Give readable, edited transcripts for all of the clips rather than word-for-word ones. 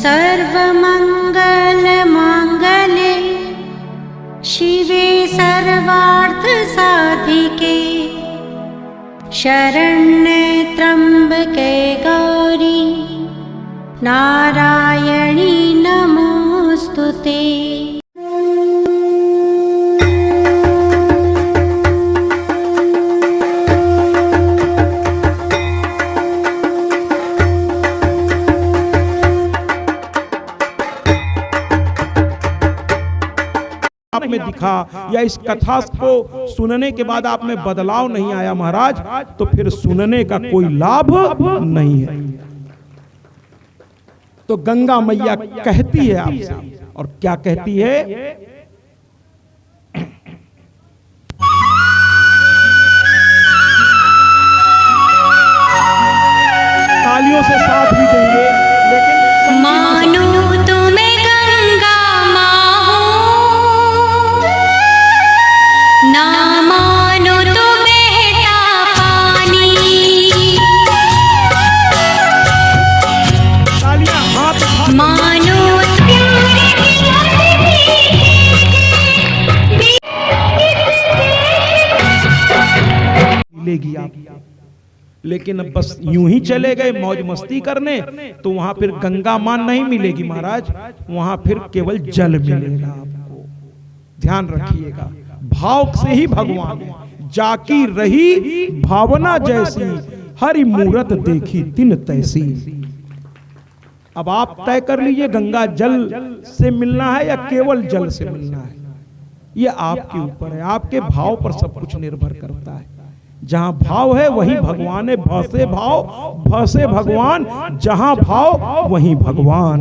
सर्वमंगल मांगल्ये शिवे सर्वार्थ साधिके शरण्ये त्र्यंबके गौरी नारायणी नमोस्तुते। आप में दिखा या इस कथा को सुनने के बाद आप में बदलाव नहीं आया महाराज, तो फिर सुनने का कोई लाभ नहीं है। तो गंगा मैया कहती है आपसे, और क्या कहती है? तालियों से साथ भी देंगे, लेकिन मानो तुम्हें गंगा माँ हो, ना मानो तो बहता पानी। तालियां हाथ मानो मिलेगी आप, लेकिन अब बस यूं ही चले गए मौज मस्ती करने, तो वहां फिर गंगा मां नहीं मिलेगी महाराज, वहां फिर केवल जल मिलेगा आपको। ध्यान रखिएगा, भाव से ही भगवान है। जाकी रही भावना जैसी, हरि मूरत देखी तिन तैसी। अब आप तय कर लीजिए, गंगा जल से मिलना है या केवल जल से मिलना है। ये आपके ऊपर है, आपके भाव पर सब कुछ निर्भर करता है। जहां भाव है वहीं भगवान है। भ से भाव, भ से भगवान, जहां भाव वहीं भगवान।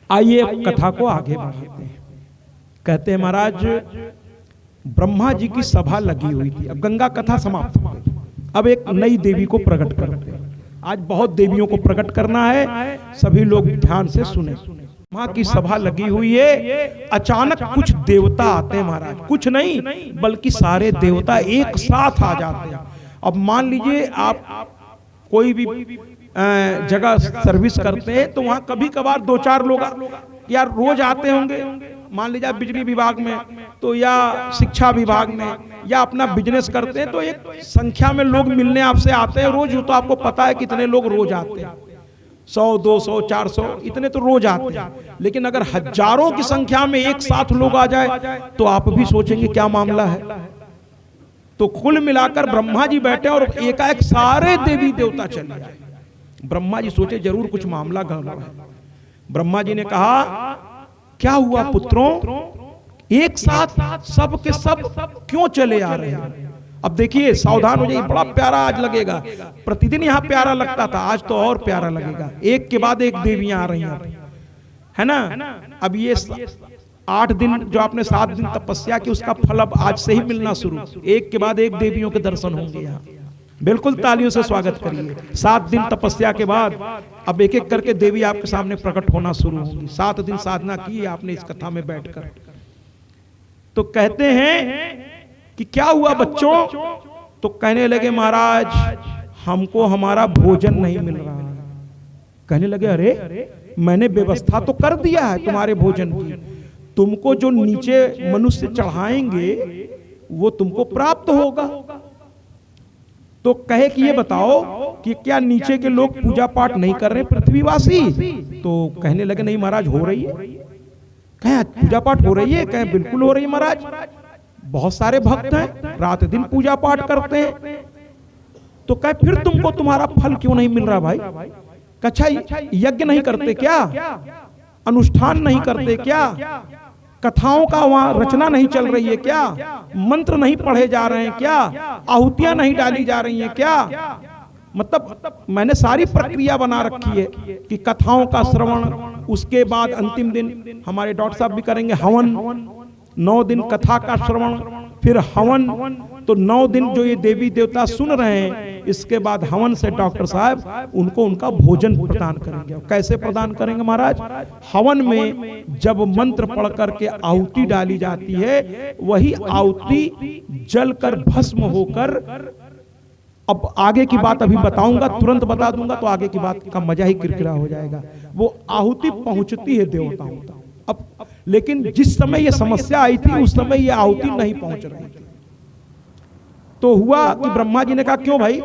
आइए कथा को आगे बढ़ाते हैं। कहते हैं महाराज, ब्रह्मा जी की सभा लगी हुई थी। अब गंगा कथा समाप्त हो गई, अब एक नई देवी को प्रकट करते हैं। आज बहुत देवियों को प्रकट करना है, सभी लोग ध्यान से सुने। मां की सभा लगी हुई है, अचानक कुछ देवता आते हैं महाराज, कुछ नहीं बल्कि सारे देवता एक साथ आ जाते हैं। अब मान लीजिए आप कोई भी जगह सर्विस करते हैं, तो वहां कभी कभार दो चार लोग या रोज आते होंगे। मान लीजिए आप बिजली विभाग में, तो या शिक्षा विभाग में, या अपना बिजनेस करते हैं, तो एक संख्या में लोग मिलने आपसे आते हैं रोज। तो आपको पता है कितने लोग रोज आते हैं, 100, 200, 400, इतने तो रोज आते हैं। लेकिन अगर हजारों की संख्या में एक साथ लोग आ जाए, तो आप भी सोचेंगे क्या मामला है। तो कुल मिलाकर ब्रह्मा जी बैठे और एकाएक सारे देवी देवता चले आए। ब्रह्मा जी सोचे जरूर कुछ मामला गड़बड़ है। ब्रह्मा जी ने कहा, क्या हुआ पुत्रों, एक साथ सब के सब क्यों चले आ रहे हैं? अब देखिए, सावधान हो जाइए, बड़ा प्यारा आज लगेगा। प्रतिदिन यहाँ प्यारा लगता था, आज तो और प्यारा लगेगा। एक के बाद एक देवियां आ रही हैं, है ना। अब ये 8 दिन जो आपने 7 दिन तपस्या की, उसका फल अब आज से ही मिलना शुरू। एक के बाद एक देवियों के दर्शन होंगे यहाँ। बिल्कुल तालियों से स्वागत करिए। 7 दिन तपस्या के बाद अब एक एक करके देवी आपके सामने प्रकट होना शुरू होंगी। 7 दिन साधना की आपने इस कथा में बैठकर। तो कहते हैं कि क्या हुआ बच्चों? तो कहने लगे, महाराज हमको हमारा भोजन नहीं मिल रहा है। कहने लगे, अरे मैंने व्यवस्था तो कर दिया है तुम्हारे भोजन की, तुमको जो नीचे मनुष्य चढ़ाएंगे वो तुमको प्राप्त होगा। तो कहे कि ये बताओ कि क्या नीचे के लोग पूजा पाठ नहीं कर रहे पृथ्वीवासी? तो कहने लगे, नहीं महाराज हो रही है। कहे पूजा पाठ हो रही है? कहे बिल्कुल हो रही है महाराज, बहुत सारे भक्त हैं, रात दिन पूजा पाठ करते हैं। तो कहे फिर तुमको तुम्हारा फल क्यों नहीं मिल रहा भाई? अच्छा यज्ञ नहीं करते क्या? अनुष्ठान नहीं करते क्या? कथाओं का वहां रचना नहीं चल रही है क्या? मंत्र नहीं पढ़े जा रहे हैं क्या? आहुतियां नहीं डाली जा रही हैं क्या? मतलब मैंने सारी प्रक्रिया बना रखी है कि कथाओं का श्रवण, उसके बाद अंतिम दिन हमारे डॉक्टर साहब भी करेंगे हवन, 9 दिन कथा का श्रवण, फिर हवन। तो 9 दिन जो ये देवी देवता सुन रहे हैं, इसके बाद हवन से डॉक्टर साहब उनको उनका भोजन प्रदान करेंगे। कैसे प्रदान करेंगे महाराज? हवन में जब मंत्र पढ़ करके आहुति डाली जाती है, वही आहुति जलकर भस्म होकर अब आगे की बात अभी बताऊंगा, तुरंत बता दूंगा तो आगे की बात का मजा ही किरकिरा हो जाएगा। वो आहुति पहुंचती है देवताओं तक। अब लेकिन जिस समय ये समस्या आई थी उस समय ये आहुति नहीं पहुंच रही थी। तो हुआ कि ब्रह्मा जी ने कहा क्यों भाई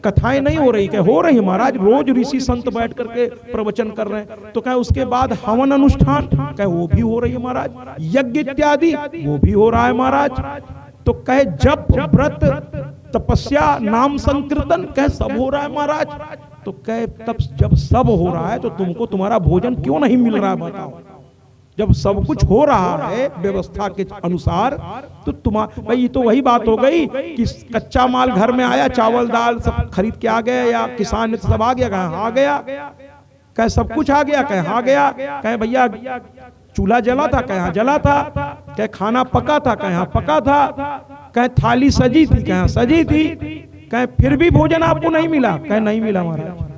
कथाएं नहीं हो रही? क्या हो रही है महाराज, रोज ऋषि संत बैठ करके प्रवचन कर रहे हैं। तो क्या उसके बाद हवन अनुष्ठान क्या वो भी हो रही है महाराज, यज्ञ इत्यादि वो भी हो रहा है महाराज। तो कहे जब व्रत तपस्या नाम संकीर्तन कहे सब हो रहा है महाराज। तो कहे तब जब सब हो रहा है तो तुमको तुम्हारा भोजन क्यों नहीं मिल रहा है बताओ? जब सब कुछ हो रहा है व्यवस्था के अनुसार तो तुम्हारा भाई तो वही बात हो गई कि कच्चा माल घर में आया, चावल दाल सब खरीद के आ गए, या किसान ने सब आ गया, कहे आ गया, कहे सब कुछ आ गया, कहे आ गया, कहे भैया चूल्हा जला था, कहे हाँ जला था, कहे खाना पका था, कहे हाँ पका था, कहे थाली सजी थी, कहे सजी थी, कहे फिर भी भोजन आपको नहीं मिला, कहे नहीं मिला महाराज।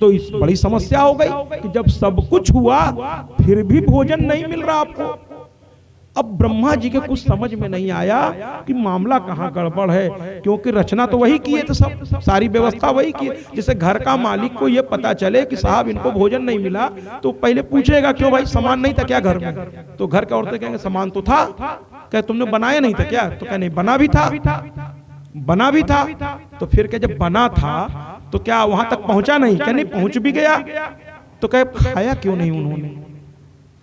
तो इस बड़ी समस्या हो गई कि जब सब कुछ हुआ फिर भी भोजन नहीं मिल रहा आपको। अब ब्रह्मा जी के कुछ समझ में नहीं आया कि मामला कहाँ गड़बड़ है, क्योंकि रचना तो वही किए थे, सब सारी व्यवस्था वही की। जैसे घर का मालिक को ये पता चले कि साहब इनको भोजन नहीं मिला तो पहले पूछेगा क्यों भाई सामान नहीं था क्या घर में? तो घर के औरतें कहेंगे सामान तो था। क्या तुमने बनाया नहीं था क्या? तो क्या नहीं बना भी था, बना भी था। तो फिर क्या जब बना था तो क्या वहां तक पहुंचा नहीं? क्या नहीं पहुंच भी गया? तो क्या खाया क्यों नहीं उन्होंने?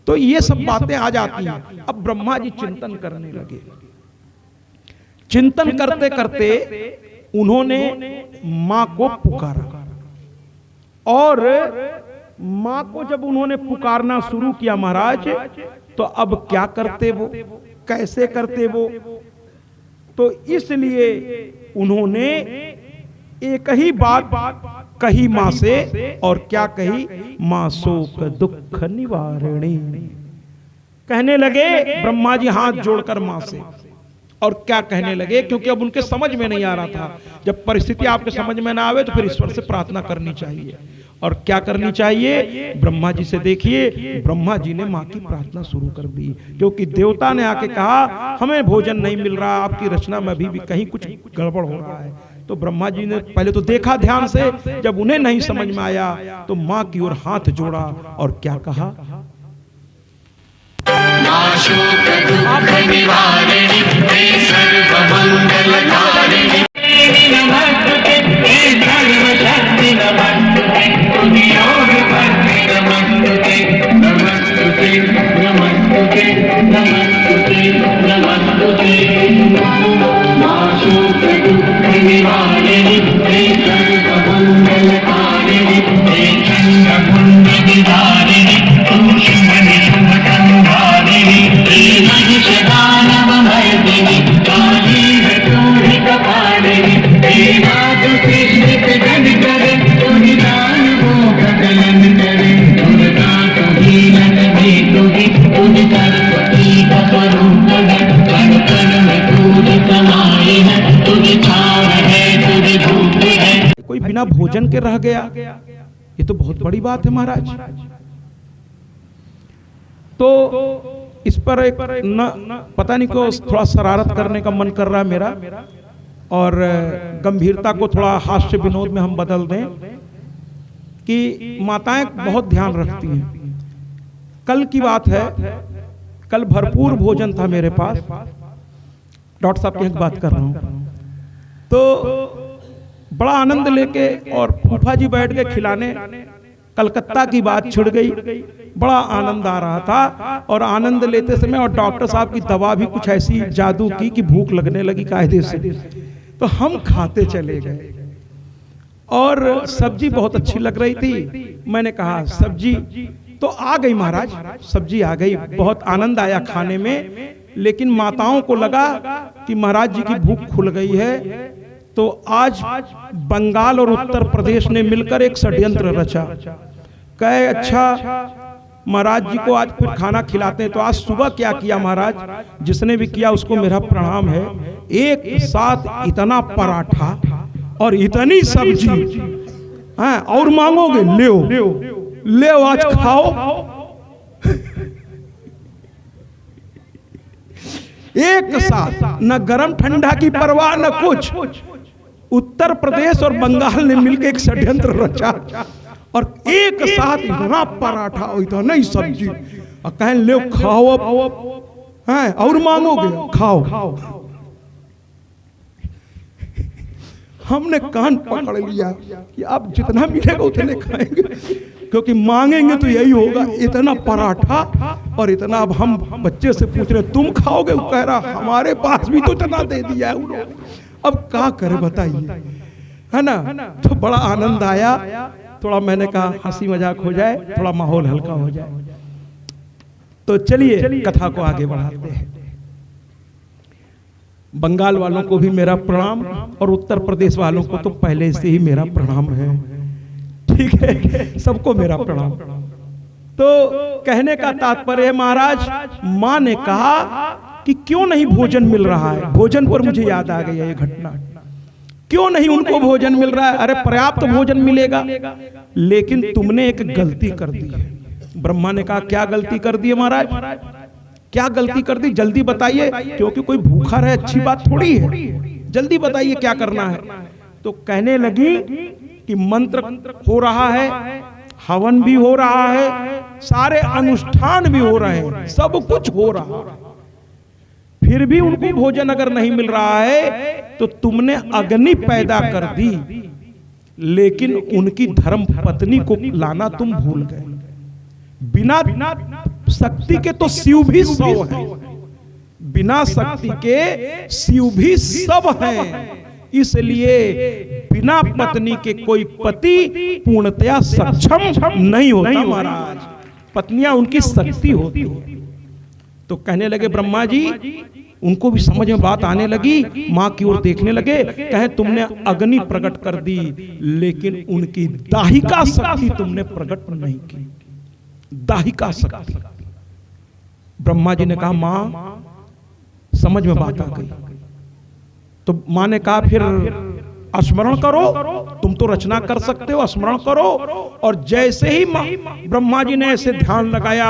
तो ये सब बातें आ जाती हैं। अब ब्रह्मा जी चिंतन करने लगे। चिंतन करते करते उन्होंने मां को पुकारा, और मां को जब उन्होंने पुकारना शुरू किया महाराज, तो अब क्या करते वो, कैसे करते वो? तो इसलिए उन्होंने एक ही बात कही मां से, और क्या कही? मां शोक दुख निवारणी। कहने लगे ब्रह्मा जी हाथ जोड़कर मां से, और क्या कहने लगे? क्योंकि अब उनके समझ में नहीं आ रहा था। जब परिस्थिति आपके समझ में ना आवे तो फिर ईश्वर से प्रार्थना करनी चाहिए। और क्या करनी चाहिए? ब्रह्मा जी से देखिए, ब्रह्मा जी ने मां की प्रार्थना शुरू कर दी, क्योंकि देवता ने आके कहा हमें भोजन नहीं मिल रहा, आपकी रचना में भी कहीं कुछ गड़बड़ हो रहा है। तो ब्रह्मा जी ने पहले तो देखा ध्यान से, जब उन्हें नहीं समझ में आया तो मां की ओर हाथ जोड़ा और क्या कहा? कोई बिना भोजन के रह गया, ये तो बहुत बड़ी बात है महाराज। तो इस पर एक पता नहीं क्यों थोड़ा शरारत करने का मन कर रहा है मेरा, और गंभीरता को थोड़ा हास्य विनोद में हम बदल दें कि माताएं बहुत ध्यान रखती हैं। कल की बात है, कल भरपूर भोजन था मेरे पास, डॉक्टर साहब की एक बात कर रहा हूं, तो बड़ा आनंद लेके और फूफा जी बैठ के खिलाने, कलकत्ता की बात छिड़ गई, बड़ा आनंद आ रहा था। और आनंद लेते समय और डॉक्टर साहब की दवा भी कुछ ऐसी जादू की कि भूख लगने लगी कायदे से, तो हम खाते चले गए। और सब्जी बहुत अच्छी लग रही थी, मैंने कहा सब्जी तो आ गई महाराज, सब्जी आ गई, बहुत आनंद आया खाने में। लेकिन माताओं को लगा कि महाराज जी की भूख खुल गई है, तो आज बंगाल और उत्तर प्रदेश ने मिलकर एक षड्यंत्र रचा। कहे अच्छा महाराज जी को आज फिर खाना खिलाते हैं। तो आज सुबह क्या किया महाराज, जिसने भी किया उसको मेरा प्रणाम है, एक साथ इतना पराठा और इतनी सब्जी, हाँ, और मांगोगे ले आज खाओ। एक साथ, न गरम ठंडा की परवाह न कुछ, उत्तर प्रदेश और बंगाल ने मिलकर एक षड्यंत्र रचा और एक साथ इतना पराठा और इतना ही सब्जी और कहें ले खाओ अब हैं और मांगोगे खाओ। हमने कान पकड़ लिया कि आप जितना मिलेगा उतने खाएंगे, क्योंकि मांगेंगे तो यही होगा, इतना पराठा और इतना। अब हम बच्चे से पूछ रहे तुम खाओगे, वो कह रहा हमारे पास भी तो इतना दे दिया है उन्होंने, अब क्या करे बताइए, है ना। तो बड़ा आनंद आया, थोड़ा मैंने कहा हंसी मजाक हो जाए, थोड़ा माहौल हल्का हो जाए। तो चलिए कथा को आगे बढ़ाते हैं। बंगाल वालों को भी मेरा प्रणाम और उत्तर प्रदेश वालों को तो पहले से ही मेरा प्रणाम है, ठीक है, सबको मेरा प्रणाम। तो कहने का तात्पर्य है महाराज, माँ ने कहा कि क्यों नहीं भोजन मिल रहा है। भोजन पर मुझे याद आ गई ये घटना, क्यों नहीं उनको भोजन मिल रहा है। अरे पर्याप्त भोजन मिलेगा, लेकिन तुमने एक गलती कर दी है। ब्रह्मा ने कहा क्या गलती कर दी है महाराज, क्या गलती कर दी, जल्दी बताइए, क्योंकि कोई भूखा रहे अच्छी बात थोड़ी है, जल्दी बताइए क्या करना है। तो कहने लगी कि मंत्र हो रहा है, हवन भी हो रहा है, सारे अनुष्ठान भी हो रहे हैं, सब कुछ हो रहा है, फिर भी उनको भोजन अगर नहीं मिल रहा है तो तुमने अग्नि पैदा कर दी, लेकिन उनकी धर्म पत्नी को लाना तुम भूल गए। बिना शक्ति के तो शिव भी 100 हैं, बिना शक्ति के शिव भी सब हैं, इसलिए बिना पत्नी के कोई पति पूर्णतया सक्षम नहीं होता महाराज, पत्नियां उनकी शक्ति होती है। तो कहने लगे ब्रह्मा जी, उनको भी समझ में बात आने लगी, मां की ओर देखने लगे, कहे तुमने अग्नि प्रकट कर दी, लेकिन उनकी दाहिका शक्ति तुमने प्रकट नहीं की, दाहिका शक्ति। ब्रह्मा जी ने कहा मां समझ में बात आ गई। तो मां ने कहा फिर स्मरण करो, तुम तो रचना कर सकते हो, स्मरण करो। और जैसे ही ब्रह्मा जी ने ऐसे ध्यान लगाया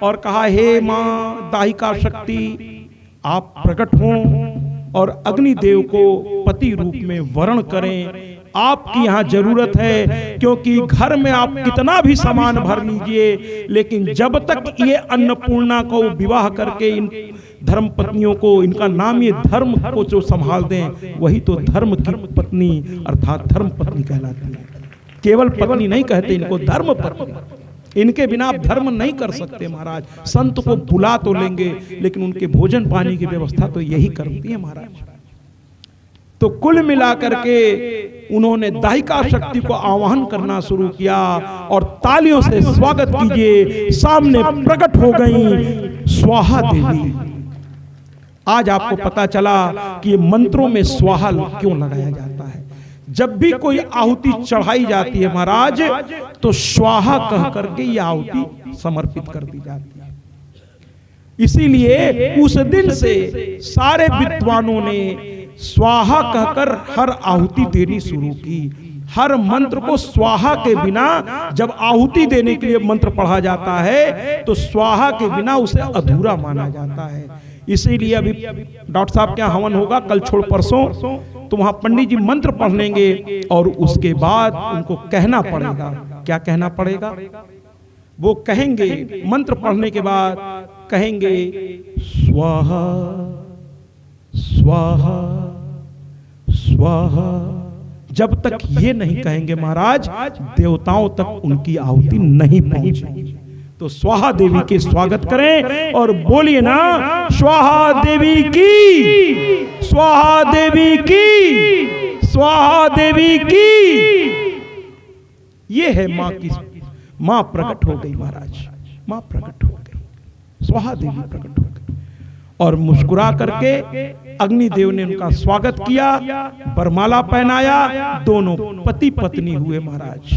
और कहा हे मां दाहिका शक्ति आप प्रकट हों और अग्निदेव को पति रूप में वर्ण करें, आपकी यहाँ जरूरत है, क्योंकि घर में आप कितना भी सामान भर लीजिए, लेकिन जब तक ये अन्नपूर्णा को विवाह करके इन धर्म पत्नियों को, इनका नाम ये धर्म को जो संभाल दें, वही तो धर्म की पत्नी अर्थात धर्म पत्नी कहलाती है। केवल पत्नी नहीं कहते इनको, धर्म पत्नी। इनके बिना आप धर्म नहीं कर सकते महाराज। संत को बुला तो लेंगे, लेकिन उनके भोजन पानी की व्यवस्था तो यही करती है महाराज। तो कुल मिलाकर के उन्होंने दाहिका शक्ति को आवाहन करना शुरू किया और तालियों से स्वागत कीजिए, सामने प्रकट हो गई स्वाहा देवी। आज आपको पता चला कि ये मंत्रों में स्वाहा क्यों लगाया जाता है। जब भी कोई आहुति चढ़ाई जाती है महाराज, तो स्वाहा कह करके ये आहुति समर्पित कर दी जाती है। इसीलिए उस दिन से सारे विद्वानों ने स्वाहा कहकर हर आहुति देनी शुरू की। हर मंत्र को स्वाहा के बिना जब आहुति देने के लिए मंत्र पढ़ा जाता है, तो स्वाहा के बिना उसे अधूरा माना जाता है। इसीलिए अभी डॉक्टर साहब क्या हवन होगा कल छोड़ परसों, तो वहां पंडित जी मंत्र पढ़ लेंगे और उसके बाद उनको कहना पड़ेगा। क्या कहना पड़ेगा? वो कहेंगे, मंत्र पढ़ने के बाद कहेंगे स्वाहा स्वाहा स्वाहा। जब तक ये नहीं कहेंगे महाराज, देवताओं तक उनकी आहुति नहीं पहुंचेगी। तो स्वाहा देवी के स्वागत करें और बोलिए ना, स्वाहा देवी की, स्वाहा देवी की, स्वाहा देवी की। ये है मां की, मां प्रकट हो गई महाराज, मां प्रकट हो गई, स्वाहा देवी प्रकट हो गई। और मुस्कुरा करके अग्निदेव ने उनका स्वागत किया, बरमाला पहनाया, दोनों पति पत्नी हुए महाराज,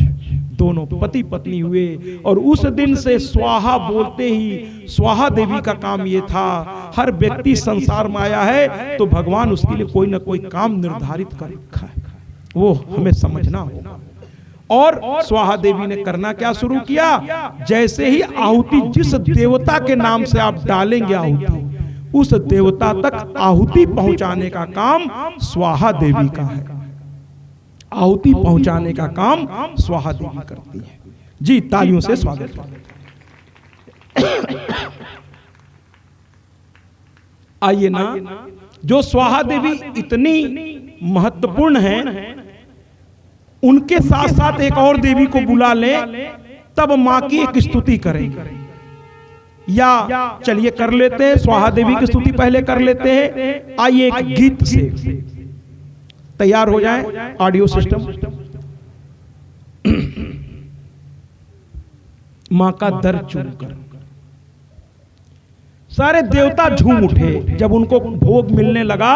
दोनों पति पत्नी हुए। और उस दिन से स्वाहा बोलते ही स्वाहा देवी का काम ये था, हर व्यक्ति संसार में आया है तो भगवान उसके लिए कोई ना कोई काम निर्धारित कर रखा है, वो हमें समझना होगा। और स्वाहा देवी ने करना क्या शुरू किया, जैसे ही आहुति, जिस देवता के नाम से आप डालेंगे आहुति, उस देवता तक आहुति पहुंचाने का काम स्वाहा देवी का है। आहुति पहुंचाने का काम स्वाहा देवी करती है। जी, तालियों से स्वागत करें। आइए ना, जो स्वाहा देवी इतनी महत्वपूर्ण है, उनके साथ साथ एक और देवी को बुला ले, तब मां की एक स्तुति करेंगे। या चलिए कर लेते हैं, स्वाहा देवी की स्तुति पहले कर लेते हैं। आइए एक गीत से तैयार हो जाए ऑडियो सिस्टम। मां का दर चूमकर सारे देवता झूम उठे। जब उनको भोग मिलने लगा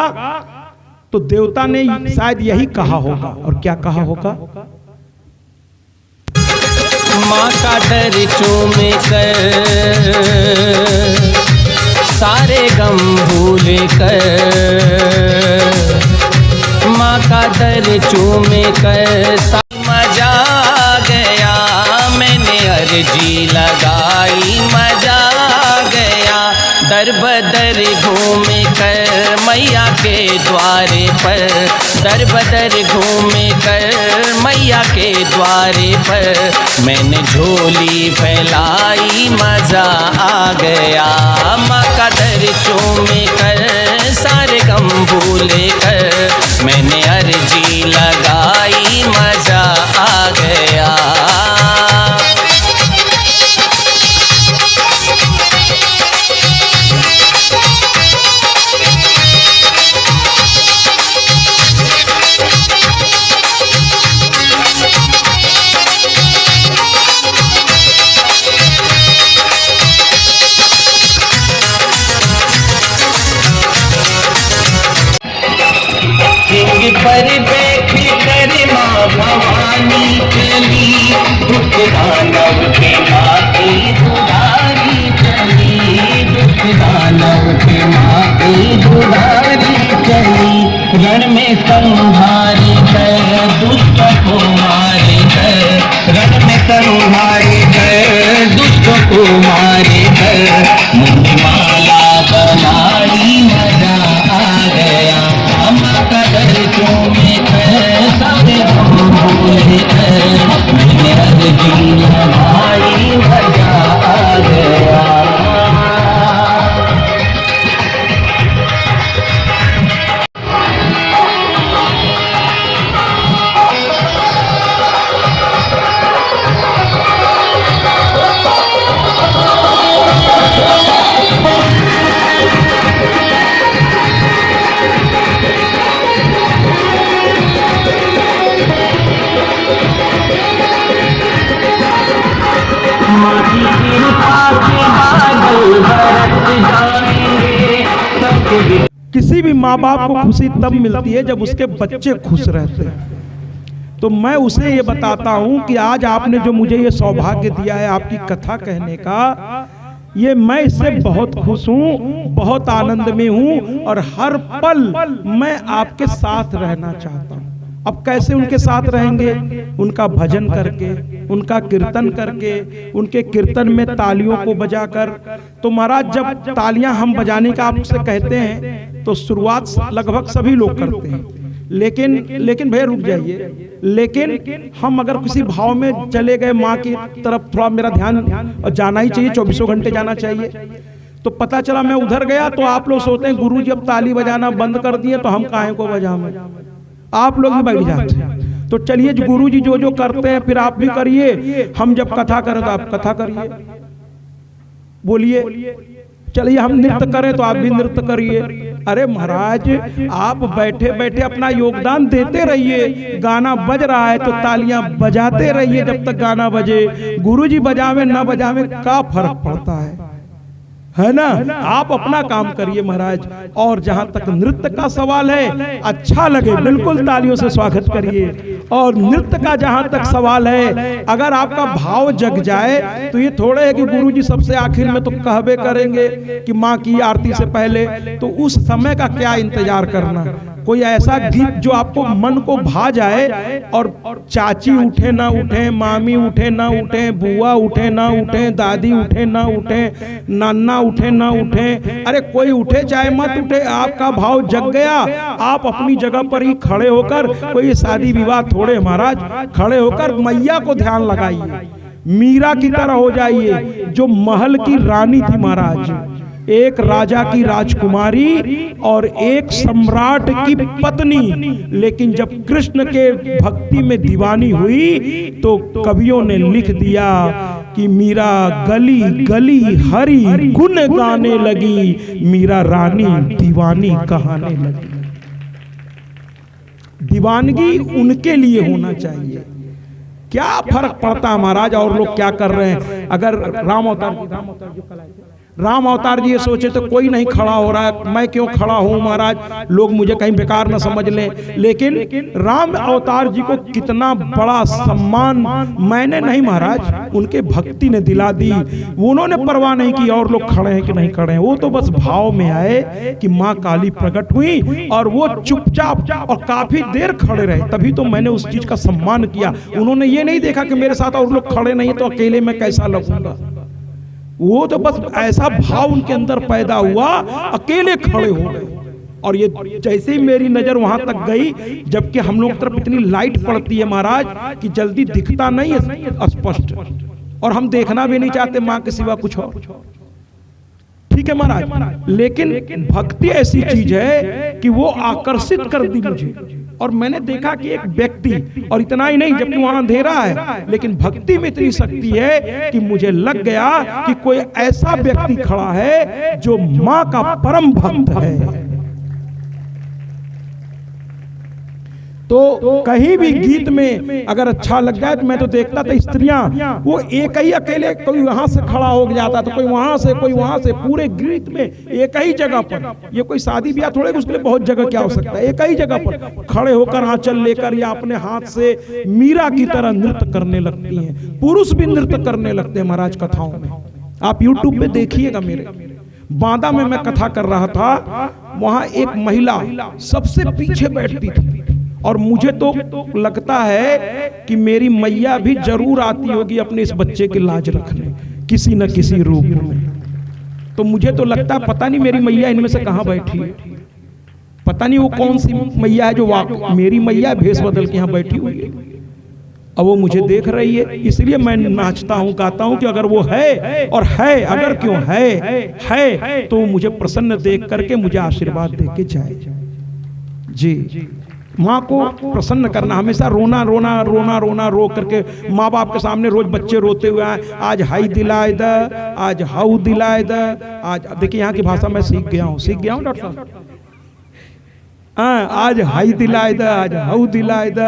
तो देवता ने शायद यही कहा होगा, और क्या कहा होगा? माँ का दर चूम कर सारे गम भूल कर, माँ का दर चूम कर मजा गया, मैंने अर्जी लगाई मजा गया। दर बदर घूम कर मैया के द्वारे पर, दर बदर घूम कर मैया के द्वारे पर, मैंने झोली फैलाई मजा आ गया। माँ का दर चूम कर सारे गम भूल कर, मैंने अर्जी लगाई मजा आ गया। पर बैठी कर माँ भवानी चली, दुख दानव के माते दुलारी चली, दुख दानव के माते दुलारी चली। रण में संहारी कर दुष्ट को मारे कर, रण में संहारी कर दुष्ट को मारे कर, मुंडी माला बनाई मजा आ गया। माँ का दर चूम कर सारे गम भूल कर, मैंने अर्जी लगाई मजा आ गया। किसी भी माँ बाप को खुशी तब मिलती है जब उसके बच्चे खुश रहते हैं। तो मैं उसे ये बताता हूँ कि आज आपने जो मुझे ये सौभाग्य दिया है आपकी कथा कहने का, ये मैं इससे बहुत खुश हूँ, बहुत आनंद में हूँ, और हर पल मैं आपके साथ रहना चाहता हूँ। अब कैसे उनके साथ रहेंगे? उनका भजन करके, उनका कीर्तन करके, उनके कीर्तन में तालियों को बजाकर। तो महाराज, जब तालियां हम बजाने का आपसे कहते हैं तो शुरुआत लगभग सभी लोग करते हैं, लेकिन भैया रुक जाइए, लेकिन हम अगर किसी भाव में चले गए माँ की तरफ, थोड़ा मेरा ध्यान जाना ही चाहिए, 24 घंटे जाना चाहिए। तो पता चला मैं उधर गया तो आप लोग सोचते हैं गुरु जी अब ताली बजाना बंद कर दिए तो हम काहे को बजाएं, आप लोग ही बैठ जाते हैं। तो चलिए गुरु जी जो जो करते हैं फिर आप भी करिए, हम जब कथा करें तो आप कथा करिए, बोलिए। चलिए हम नृत्य करें तो आप भी नृत्य करिए। अरे महाराज, आप बैठे बैठे अपना योगदान देते रहिए। गाना बज रहा है तो तालियां बजाते रहिए जब तक गाना बजे। गुरु जी बजावे ना बजावे क्या फर्क पड़ता है ना? आप अपना काम करिए महाराज। और जहां तक नृत्य का सवाल है, अच्छा लगे बिल्कुल तालियों से स्वागत करिए। और नृत्य का जहां तक सवाल है, अगर आपका भाव जग जाए तो ये थोड़े है कि गुरुजी सबसे आखिर में तो कहबे करेंगे कि माँ की आरती से पहले, तो उस समय का क्या इंतजार करना। कोई ऐसा गीत जो आपको मन को भा जाए, और चाची उठे ना उठे, मामी उठे ना उठे, बुआ उठे ना उठे, दादी उठे ना उठे, नाना उठे ना उठे, अरे कोई उठे चाहे मत उठे, आपका भाव जग गया, आप अपनी जगह पर ही खड़े होकर, कोई शादी विवाह थोड़े महाराज, खड़े होकर मैया को ध्यान लगाइए, मीरा की तरह हो जाइए, जो महल की रानी थी महाराज, एक राजा की राजकुमारी और एक सम्राट की पत्नी, लेकिन जब कृष्ण के भक्ति में दीवानी हुई तो कवियों ने लिख दिया कि मीरा गली गली हरि गुण गाने लगी, मीरा रानी दीवानी कहाने लगी। दीवानगी उनके लिए होना चाहिए, क्या फर्क पड़ता महाराज और लोग क्या कर रहे हैं। अगर राम अवतार जी ये सोचे तो कोई नहीं खड़ा हो रहा है, मैं क्यों खड़ा हूं महाराज, लोग मुझे कहीं बेकार ना समझ लें, लेकिन राम अवतार जी को कितना बड़ा सम्मान मैंने नहीं महाराज, उनके भक्ति ने दिला दी, उन्होंने परवाह नहीं की और लोग खड़े हैं कि नहीं खड़े हैं, वो तो बस भाव में आए कि माँ काली प्रकट हुई और वो चुपचाप और काफी देर खड़े रहे, तभी तो मैंने उस चीज का सम्मान किया। उन्होंने ये नहीं देखा कि मेरे साथ और लोग खड़े नहीं तो अकेले में कैसा लगूंगा, वो तो बस ऐसा भाव उनके अंदर पैदा हुआ, अकेले खड़े हो गए। और ये जैसे ही मेरी नजर वहां तक गई, जबकि हम लोग तरफ इतनी लाइट पड़ती है महाराज कि जल्दी दिखता नहीं है स्पष्ट, और हम देखना भी नहीं चाहते मां के सिवा कुछ और, ठीक है महाराज, लेकिन भक्ति ऐसी चीज है कि वो आकर्षित कर दी मुझे, और मैंने देखा कि एक व्यक्ति, और इतना ही नहीं जबकि वहां अंधेरा है, लेकिन भक्ति में इतनी शक्ति है कि मुझे लग गया कि कोई ऐसा व्यक्ति खड़ा है जो मां का परम भक्त है। तो कहीं भी गीत में अगर अच्छा लग जाए तो मैं तो देखता था स्त्रियां वो एक ही अकेले, कोई वहां से खड़ा हो जाता तो कोई वहां से, कोई वहां से, पूरे गीत में एक ही जगह पर, ये कोई शादी ब्याह थोड़े, उसके लिए बहुत जगह क्या हो सकता है, एक ही जगह पर खड़े होकर आंचल लेकर या अपने हाथ से मीरा की तरह नृत्य करने लगती हैं। पुरुष भी नृत्य करने लगते हैं महाराज कथाओं में, आप यूट्यूब पे देखिएगा। मेरे बांदा में मैं कथा कर रहा था, वहां एक महिला सबसे पीछे बैठती थी, और मुझे तो लगता है कि मेरी मैया भी जरूर आती होगी अपने इस बच्चे की लाज रखने किसी न किसी रूप में। तो मुझे तो लगता है पता नहीं मेरी मैया इनमें से कहां बैठी है, पता नहीं वो कौन सी मैया है जो मेरी मैया भेष बदल के यहां बैठी हुई है। अब वो मुझे देख रही है, इसलिए मैं नाचता हूं, गाता हूं कि अगर वो है, और है अगर क्यों है तो मुझे प्रसन्न देख करके मुझे आशीर्वाद दे के जाए। जी, माँ को प्रसन्न करना, हमेशा रोना रोना रोना रोना रो करके, माँ बाप के सामने रोज बच्चे रोते हुए आए, आज हाई दिलाए द, आज हाउ दिलाए द, आज देखिए यहाँ की भाषा मैं सीख गया हूँ डॉक्टर साहब, आज हाई दिलाए द, आज हाउ दिलाए द,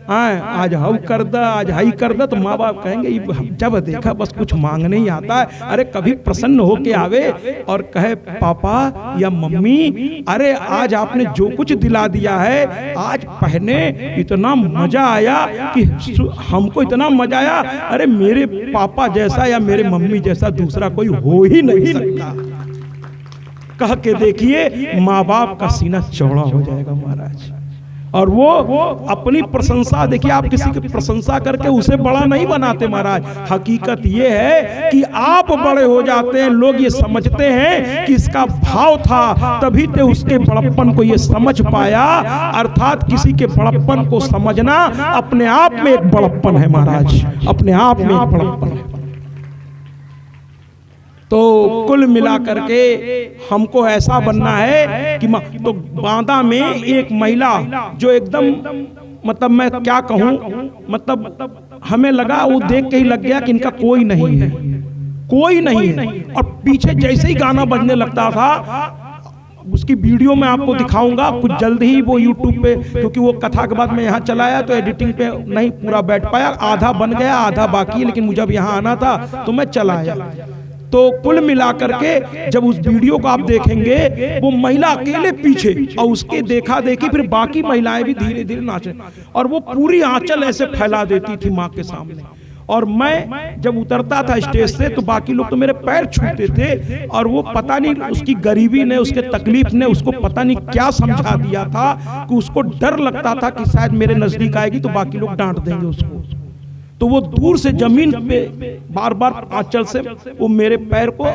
आज हाउ कर द, आज हाई कर द, तो माँ बाप कहेंगे जब देखा बस कुछ मांगने ही आता है। अरे कभी प्रसन्न होके आवे और कहे पापा या मम्मी, अरे आज आपने जो कुछ दिला दिया है, आज पहने इतना मजा आया कि हमको इतना मजा आया, अरे मेरे पापा जैसा या मेरे मम्मी जैसा दूसरा कोई हो ही नहीं सकता। कह के देखिए, माँ बाप का सीना चौड़ा हो जाएगा महाराज। और वो अपनी प्रशंसा, देखिए आप किसी की प्रशंसा करके उसे बड़ा नहीं बनाते महाराज, हकीकत ये है कि आप बड़े हो जाते हैं, लोग ये समझते हैं कि इसका भाव था तभी तो उसके बड़प्पन को ये समझ पाया। अर्थात किसी के बड़प्पन को समझना अपने आप में एक बड़प्पन है महाराज, अपने आप में एक बड़प्पन है। तो कुल मिला करके हमको ऐसा बनना है कि तो बांदा में एक महिला जो एकदम, मतलब मैं क्या कहूं, मतलब हमें लगा, वो देख के ही लग गया कि इनका कोई नहीं है, कोई नहीं है। और पीछे जैसे ही गाना बजने लगता था, उसकी वीडियो मैं आपको दिखाऊंगा कुछ जल्द ही वो यूट्यूब पे, क्योंकि वो कथा के बाद मैं यहाँ चलाया तो एडिटिंग पे नहीं पूरा बैठ पाया, आधा बन गया आधा बाकी है, लेकिन मुझे अब यहाँ आना था तो मैं चलाया। तो कुल मिलाकर के जब उस वीडियो को आप देखेंगे, वो महिला अकेले पीछे, और उसके देखा देखी फिर बाकी महिलाएं भी धीरे धीरे नाचे, और वो पूरी आंचल ऐसे फैला देती थी माँ के सामने, और मैं जब उतरता था स्टेज से तो बाकी लोग तो मेरे पैर छूते थे, और वो पता नहीं उसकी गरीबी ने, उसके तकलीफ ने उसको पता नहीं क्या समझा दिया था कि उसको डर लगता था कि शायद मेरे नजदीक आएगी तो बाकी लोग डांट देंगे उसको। तो वो दूर से जमीन पे बार बार आंचल से वो मेरे पैर को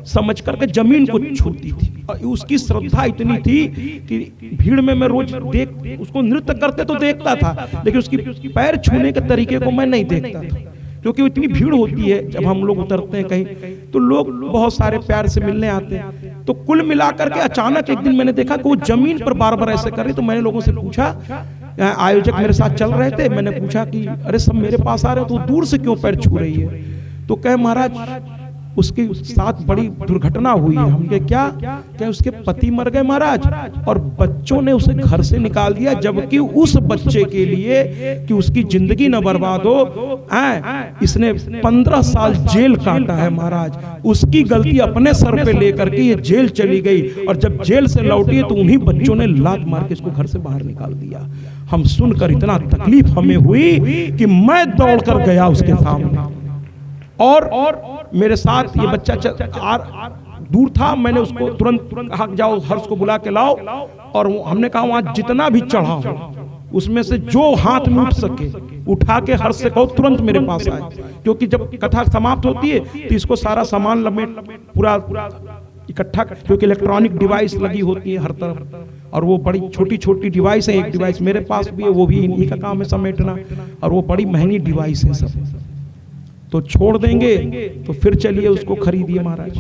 समझ करके जमीन को छूती थी, और उसकी श्रद्धा इतनी थी कि भीड़ में मैं रोज देख उसको नृत्य करते तो देखता था, लेकिन उसकी पैर छूने के तरीके को मैं नहीं देखता था, क्योंकि इतनी भीड़ होती है जब हम लोग उतरते हैं कहीं, तो लोग बहुत सारे प्यार से मिलने आते हैं। तो कुल मिलाकर के अचानक एक दिन मैंने देखा कि वो जमीन पर बार बार ऐसे कर रही। तो मैंने लोगों से पूछा, आयोजक मेरे साथ चल रहे थे, मैंने पूछा कि अरे सब मेरे पास आ रहे हो तो दूर से क्यों पैर छू रही है? तो कहे महाराज उसके साथ बड़ी दुर्घटना हुई है। हम कहे क्या उसके पति मर गए महाराज, और बच्चों ने उसे घर से निकाल दिया, जबकि उस बच्चे के लिए कि उसकी जिंदगी न बर्बाद हो, इसने 15 साल जेल काटा है महाराज। उसकी गलती अपने सर पे लेकर के ये जेल चली गई, और जब जेल से लौटी है तो उन्हीं बच्चों ने लात मार के इसको घर से बाहर निकाल दिया। हम सुनकर इतना तकलीफ हमें हुई कि मैं दौड़कर गया उसके सामने, और मेरे साथ ये बच्चा दूर था, मैंने उसको तुरंत कहा जाओ हर्ष को बुला के लाओ, और हमने कहा वहां जितना भी चढ़ा हो उसमें से जो हाथ में उठ सके उठा के हर्ष से कहो तुरंत मेरे पास आए, क्योंकि जब कथा समाप्त होती है तो इसको सारा सामान लपेट पूरा इकट्ठा, क्योंकि इलेक्ट्रॉनिक डिवाइस लगी होती है हर तरफ, और वो बड़ी छोटी छोटी डिवाइस है। एक डिवाइस मेरे पास भी है, वो भी इन्हीं का काम है समेटना, और वो बड़ी महंगी डिवाइस है सब। तो छोड़ देंगे तो फिर चलिए उसको खरीदिए महाराज।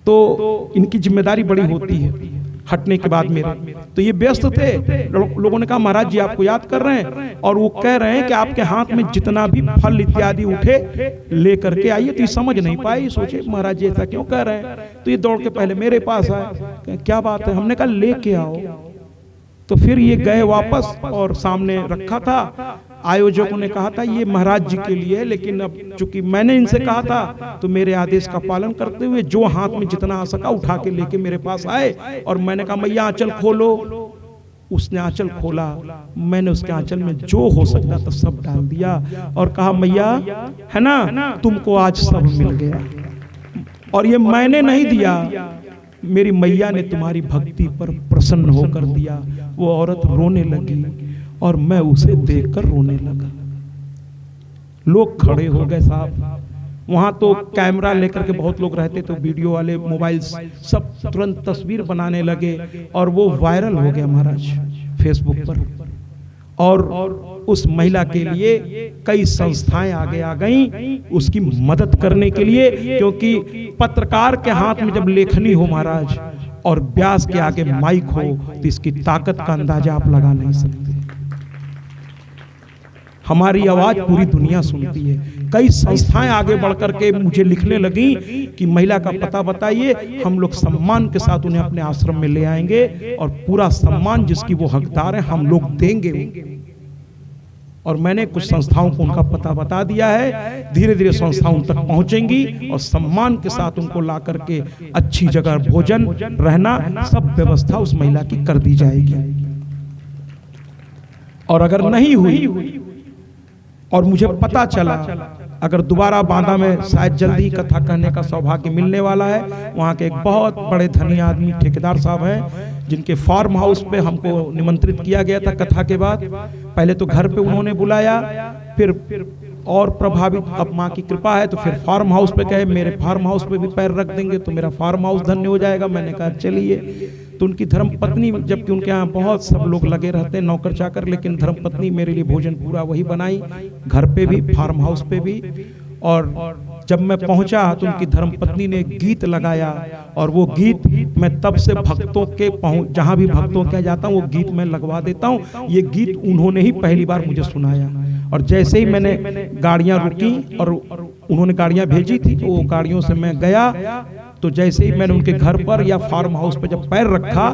तो इनकी जिम्मेदारी बड़ी होती है हटने के बाद मेरे। तो ये व्यस्त थे, लोगों ने कहा महाराज जी आपको याद कर रहे हैं, और वो कह रहे हैं कि आपके हाथ में जितना भी फल इत्यादि उठे लेकर के आइए। तो ये समझ नहीं पाए, सोचे महाराज जी ऐसा क्यों कह रहे हैं, तो ये दौड़ के पहले मेरे पास आए, क्या बात है? हमने कहा लेके आओ। तो फिर ये गए वापस, और सामने रखा था। आयोजकों ने कहा था ये महाराज जी के लिए, लेकिन अब चूंकि मैंने इनसे कहा था तो मेरे आदेश का पालन करते हुए जो हाथ में जितना आ सका उठा के लेके मेरे पास आए, और मैंने कहा मैया आंचल खोलो। उसने आंचल खोला, मैंने उसके आंचल में जो हो सकता था सब डाल दिया, और कहा मैया है ना तुमको आज सब मिल गया, और ये मैंने नहीं दिया, मेरी मैया ने तुम्हारी भक्ति पर प्रसन्न होकर दिया। वो औरत रोने लगी, और मैं उसे देखकर रोने लगा। लोग खड़े हो गए साहब, वहां तो कैमरा लेकर के बहुत लोग रहते, तो वीडियो वाले मोबाइल सब तुरंत तस्वीर बनाने लगे, और वो वायरल हो गया महाराज फेसबुक पर। और उस महिला के लिए कई संस्थाएं आगे आ गईं उसकी मदद करने के लिए, क्योंकि पत्रकार के हाथ में जब लेखनी हो महाराज और व्यास के आगे माइक हो तो इसकी ताकत का अंदाजा आप लगा नहीं सकते। हमारी आवाज पूरी दुनिया सुनती है। कई संस्थाएं आगे बढ़कर के मुझे लिखने लगी कि महिला का पता बताइए, हम लोग सम्मान के साथ उन्हें अपने आश्रम में ले आएंगे, और पूरा सम्मान जिसकी वो हकदार है हम लोग देंगे। और मैंने कुछ संस्थाओं को उनका पता बता दिया है, धीरे धीरे संस्थाओं उन तक पहुंचेंगी, और सम्मान के साथ उनको ला करके अच्छी जगह भोजन रहना सब व्यवस्था उस महिला की कर दी जाएगी। और अगर नहीं हुई, और मुझे पता चला अगर दोबारा बांदा में शायद जल्दी कथा कहने का सौभाग्य मिलने वाला है, वहाँ के एक बहुत बड़े धनी आदमी ठेकेदार साहब हैं, जिनके फार्म हाउस पे हमको निमंत्रित किया गया था कथा के बाद। पहले तो घर पे उन्होंने बुलाया, फिर और प्रभावित, अब माँ की कृपा है तो फिर फार्म हाउस पे कहे मेरे फार्म हाउस पे भी पैर रख देंगे तो मेरा फार्म हाउस धन्य हो जाएगा। मैंने कहा चलिए। तो उनकी धर्मपत्नी, जबकि उनके यहाँ बहुत सब लोग लगे रहते हैं नौकर चाकर, लेकिन धर्मपत्नी मेरे लिए भोजन पूरा वही बनाई, घर पे भी फार्म हाउस पे भी। और जब मैं पहुंचा तो उनकी धर्मपत्नी ने गीत लगाया, और वो गीत मैं तब से भक्तों के जहां भी भक्तों के जाता हूँ वो गीत मैं लगवा देता हूँ। ये गीत उन्होंने ही पहली बार मुझे सुनाया। और जैसे ही मैंने गाड़ियां रुकी और उन्होंने गाड़ियां भेजी थी, तो वो गाड़ियों से मैं गया, तो जैसे ही मैंने उनके घर पर या फार्म हाउस पर जब पैर रखा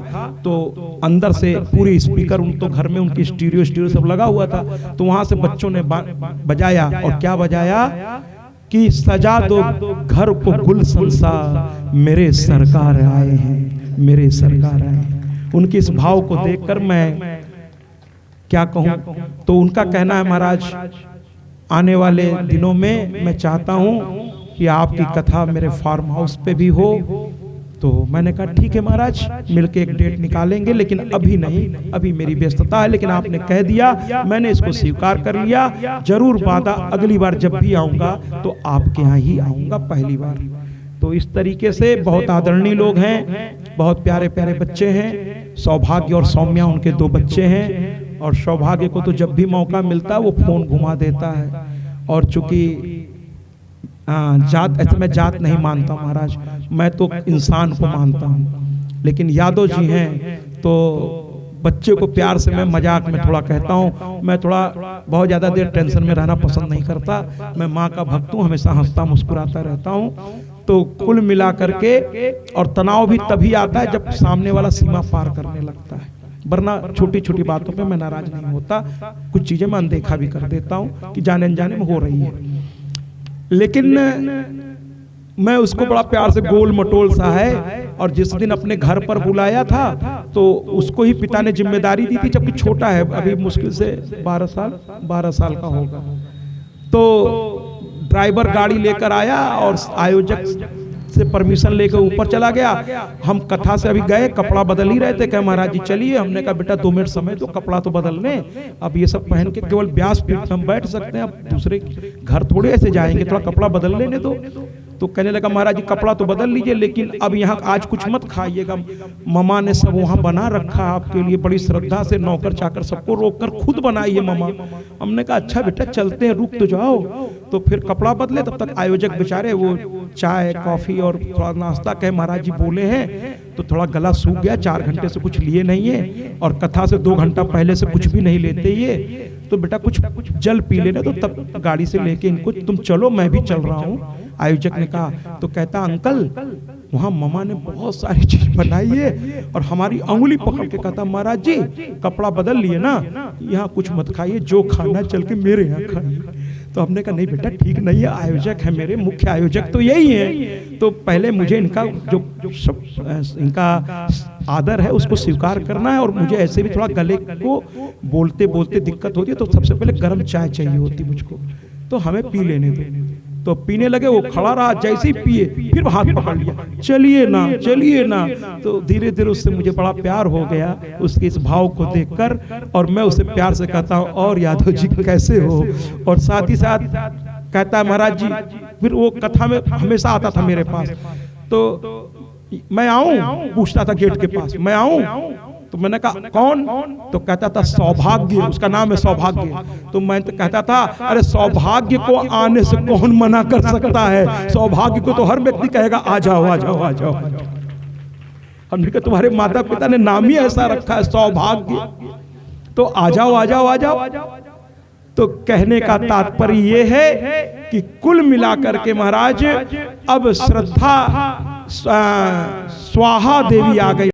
तो अंदर से पूरे स्पीकर, उन तो घर में उनकी स्टीरियो सब लगा हुआ था, तो वहां से बच्चों ने बजाया। और क्या बजाया कि सजा दो घर को गुलशन सा, मेरे सरकार आए हैं, मेरे सरकार आए हैं। उनके इस भाव को देखकर मैं क्या कहूं। तो उनका कहना है महाराज आने वाले दिनों में मैं चाहता हूं कि आपकी कथा मेरे फार्म हाउस पे भी हो। तो मैंने कहा ठीक है महाराज, मिलके एक डेट निकालेंगे, लेकिन अभी नहीं, अभी मेरी व्यस्तता है। लेकिन आपने कह दिया, मैंने इसको स्वीकार कर लिया। जरूर वादा, अगली बार जब भी आऊंगा तो आपके यहाँ ही आऊंगा, पहली बार। तो इस तरीके से बहुत आदरणीय लोग हैं, बहुत प्यारे प्यारे बच्चे हैं। सौभाग्य और सौम्या उनके 2 बच्चे हैं, और सौभाग्य को तो जब भी मौका मिलता है वो फोन घुमा देता है। और चूंकि जात, ऐसे मैं जात नहीं मानता महाराज, मैं तो इंसान को मानता हूँ। लेकिन यादव जी हैं तो बच्चे को प्यार से मैं मजाक में थोड़ा कहता हूँ, मैं थोड़ा बहुत ज़्यादा देर टेंशन में रहना पसंद नहीं करता। मैं माँ का भक्त हूँ, हमेशा हंसता मुस्कुराता रहता हूँ। तो कुल मिला करके, और तनाव भी तभी आता है जब सामने वाला सीमा पार करने लगता है, वरना छोटी छोटी बातों पे मैं नाराज नहीं होता। कुछ चीजें मैं अनदेखा भी कर देता हूँ कि जाने अनजाने में हो रही है। लेकिन मैं उसको बड़ा प्यार से, गोल मटोल सा है, और जिस दिन अपने घर पर बुलाया था तो उसको ही पिता ने जिम्मेदारी दी थी, जबकि छोटा है अभी, मुश्किल से 12 साल का होगा। तो ड्राइवर गाड़ी लेकर आया और आयोजक से परमिशन लेकर ऊपर चला गया। हम कथा से अभी गए, कपड़ा बदल ही रहे थे, कहे महाराज जी चलिए। हमने कहा बेटा 2 मिनट समय तो कपड़ा तो बदल लें, अब ये सब पहन के केवल व्यासपीठ हम बैठ सकते हैं, अब दूसरे घर थोड़े ऐसे जाएंगे, थोड़ा कपड़ा बदल लेने दो। तो कहने लगा महाराज जी कपड़ा तो बदल लीजिए, लेकिन अब यहाँ आज कुछ मत खाइएगा, ममा ने सब वहाँ बना रखा आपके लिए, बड़ी श्रद्धा से नौकर चाकर सबको रोक कर खुद बनाइए ममा। हमने कहा अच्छा बेटा चलते हैं, रुक तो जाओ। तो फिर कपड़ा बदले, तब तक आयोजक बेचारे वो चाय कॉफी और थोड़ा नाश्ता कहे महाराज जी बोले हैं, तो थोड़ा गला सूख गया, 4 घंटे से कुछ लिए नहीं है, और कथा से 2 घंटा पहले से कुछ भी नहीं लेते ये। तो बेटा कुछ जल पी लेना, तो तब गाड़ी से लेके इनको तुम चलो, मैं भी चल रहा हूँ। आयोजक ने कहा, तो कहता अंकल वहाँ ममा ने बहुत सारी चीज बनाई है, और हमारी अंगुली पकड़ के कहता महाराज जी कपड़ा बदल लिए ना, यहाँ कुछ मत खाइए, जो खाना चल के मेरे यहाँ खाइए। तो हमने कहा नहीं बेटा ठीक नहीं है, आयोजक है मेरे, मुख्य आयोजक तो यही है, तो पहले मुझे इनका जो इनका आदर है उसको स्वीकार करना है, और मुझे ऐसे भी थोड़ा गले को बोलते बोलते दिक्कत होती है, तो सबसे पहले गर्म चाय चाहिए होती मुझको, तो हमें पी लेने दो। तो पीने लगे, वो खड़ा रहा, जैसे ही पिए फिर हाथ पकड़ लिया, चलिए ना चलिए ना। तो धीरे धीरे उससे मुझे बड़ा प्यार हो गया, उसके इस भाव को देखकर, और मैं उसे प्यार से कहता हूँ और यादव जी कैसे हो, और साथ ही साथ कहता है महाराज जी। फिर वो कथा में हमेशा आता था मेरे पास, तो मैं आऊं, पूछता था गेट के पास, मैं आऊं, तो मैंने कहा कौन, तो कहता था सौभाग्य, उसका नाम है सौभाग्य। तो मैं तो कहता था अरे सौभाग्य को आने से कौन मना कर सकता है, सौभाग्य को तो हर व्यक्ति कहेगा आ जाओ आ जाओ आ जाओ। हमने कहा तुम्हारे माता पिता ने नाम ही ऐसा रखा है सौभाग्य, तो आ जाओ आ जाओ आ जाओ। तो कहने का तात्पर्य ये है कि कुल मिलाकर के महाराज अब श्रद्धा स्वाहा देवी आ गई।